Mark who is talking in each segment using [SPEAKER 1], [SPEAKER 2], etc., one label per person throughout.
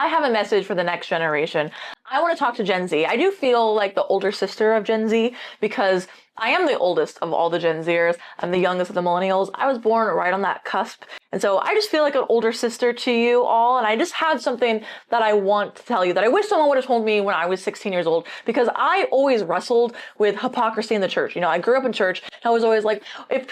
[SPEAKER 1] I have a message for the next generation. I want to talk to Gen Z. I do feel like the older sister of Gen Z because I am the oldest of all the Gen Zers. I'm the youngest of the millennials. I was born right on that cusp. And so I just feel like an older sister to you all. And I just have something that I want to tell you that I wish someone would have told me when I was 16 years old, because I always wrestled with hypocrisy in the church. You know, I grew up in church and I was always like, if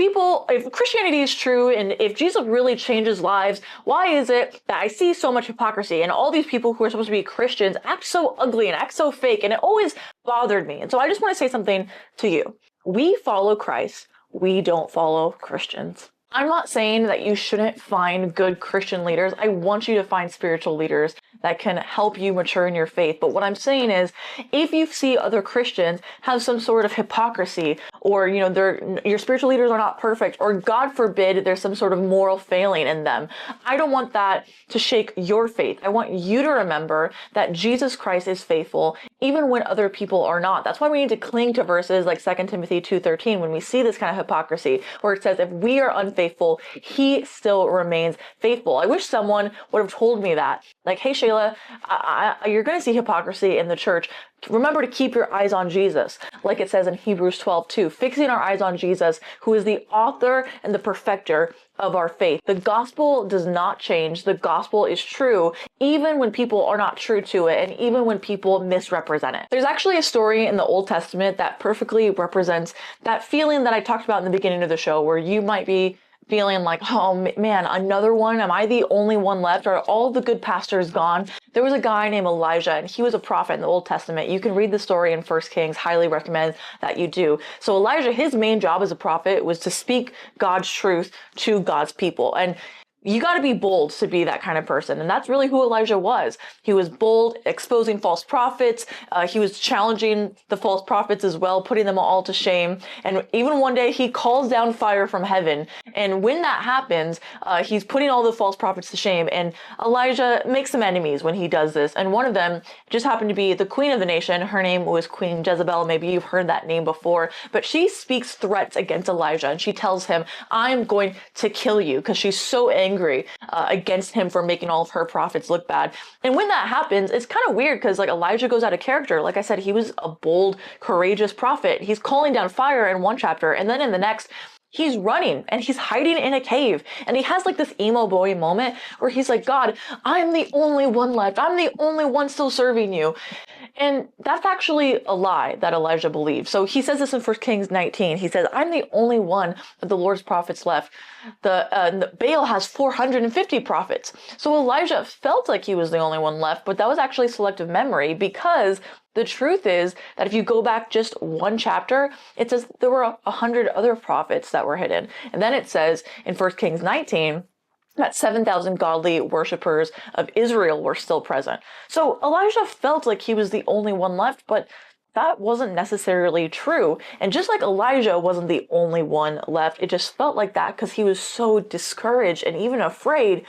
[SPEAKER 1] Christianity is true and if Jesus really changes lives, why is it that I see so much hypocrisy and all these people who are supposed to be Christians act so ugly and act so fake? And it always bothered me. And so I just want to say something to you. We follow Christ. We don't follow Christians. I'm not saying that you shouldn't find good Christian leaders. I want you to find spiritual leaders that can help you mature in your faith. But what I'm saying is, if you see other Christians have some sort of hypocrisy, or, you know, your spiritual leaders are not perfect, or God forbid, there's some sort of moral failing in them, I don't want that to shake your faith. I want you to remember that Jesus Christ is faithful, even when other people are not. That's why we need to cling to verses like 2 Timothy 2:13 when we see this kind of hypocrisy, where it says, if we are unfaithful, he still remains faithful. I wish someone would have told me that. Like, hey, Shayla, you're going to see hypocrisy in the church. Remember to keep your eyes on Jesus. Like it says in Hebrews 12:2, fixing our eyes on Jesus, who is the author and the perfecter of our faith. The gospel does not change. The gospel is true, even when people are not true to it, and even when people misrepresent it. There's actually a story in the Old Testament that perfectly represents that feeling that I talked about in the beginning of the show, where you might be feeling like, oh man, another one? Am I the only one left? Are all the good pastors gone? There was a guy named Elijah, and he was a prophet in the Old Testament. You can read the story in 1 Kings. Highly recommend that you do. So Elijah, his main job as a prophet was to speak God's truth to God's people. And you got to be bold to be that kind of person. And that's really who Elijah was. He was bold, exposing false prophets. He was challenging the false prophets as well, putting them all to shame. And even one day he calls down fire from heaven. And when that happens, he's putting all the false prophets to shame. And Elijah makes some enemies when he does this. And one of them just happened to be the queen of the nation. Her name was Queen Jezebel. Maybe you've heard that name before. But she speaks threats against Elijah. And she tells him, I'm going to kill you, because she's so angry against him for making all of her prophets look bad. And when that happens, it's kind of weird, because like Elijah goes out of character. Like I said, he was a bold, courageous prophet. He's calling down fire in one chapter, and then in the next, he's running and he's hiding in a cave. And he has like this emo boy moment where he's like, God, I'm the only one left. I'm the only one still serving you. And that's actually a lie that Elijah believed. So he says this in 1 Kings 19. He says, I'm the only one of the Lord's prophets left. The Baal has 450 prophets. So Elijah felt like he was the only one left, but that was actually selective memory, because the truth is that if you go back just one chapter, it says there were 100 other prophets that were hidden. And then it says in 1 Kings 19, that 7,000 godly worshipers of Israel were still present. So Elijah felt like he was the only one left, but that wasn't necessarily true. And just like Elijah wasn't the only one left, it just felt like that because he was so discouraged and even afraid.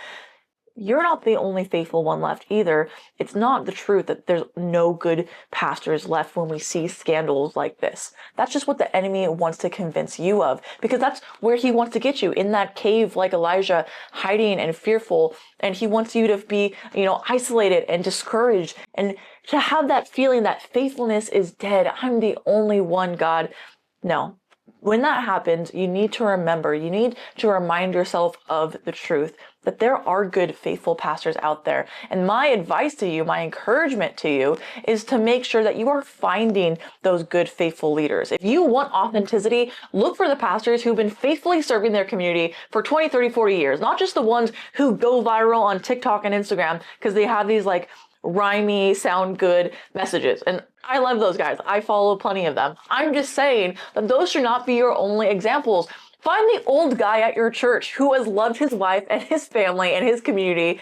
[SPEAKER 1] You're not the only faithful one left either. It's not the truth that there's no good pastors left when we see scandals like this. That's just what the enemy wants to convince you of, because that's where he wants to get you, in that cave like Elijah, hiding and fearful. And he wants you to be, isolated and discouraged, and to have that feeling that faithfulness is dead. I'm the only one, God. No. When that happens, you need to remember, you need to remind yourself of the truth, that there are good, faithful pastors out there. And my advice to you, my encouragement to you, is to make sure that you are finding those good, faithful leaders. If you want authenticity, look for the pastors who've been faithfully serving their community for 20, 30, 40 years, not just the ones who go viral on TikTok and Instagram because they have these rhymey, sound good messages. And I love those guys. I follow plenty of them. I'm just saying that those should not be your only examples. Find the old guy at your church who has loved his wife and his family and his community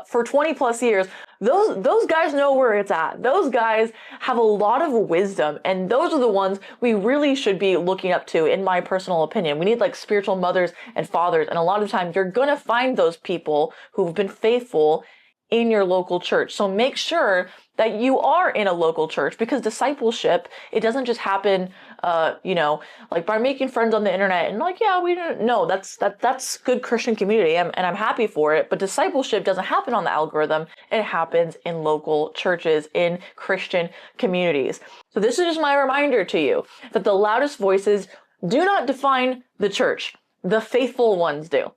[SPEAKER 1] for 20 plus years. Those guys know where it's at. Those guys have a lot of wisdom, and those are the ones we really should be looking up to, in my personal opinion. We need spiritual mothers and fathers, and a lot of times you're gonna find those people who've been faithful in your local church. So make sure that you are in a local church, because discipleship, it doesn't just happen, like by making friends on the internet and like, yeah, we don't know, that's good Christian community, and I'm happy for it. But discipleship doesn't happen on the algorithm. It happens in local churches, in Christian communities. So this is just my reminder to you that the loudest voices do not define the church. The faithful ones do.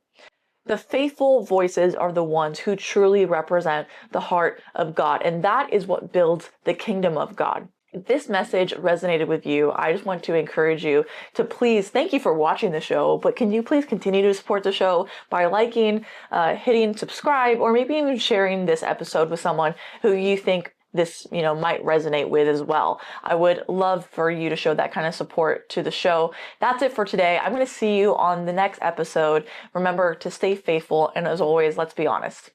[SPEAKER 1] The faithful voices are the ones who truly represent the heart of God, and that is what builds the kingdom of God. If this message resonated with you, I just want to encourage you to please, thank you for watching the show, but can you please continue to support the show by liking, hitting subscribe, or maybe even sharing this episode with someone who you think this, might resonate with as well. I would love for you to show that kind of support to the show. That's it for today. I'm going to see you on the next episode. Remember to stay faithful, and as always, let's be honest.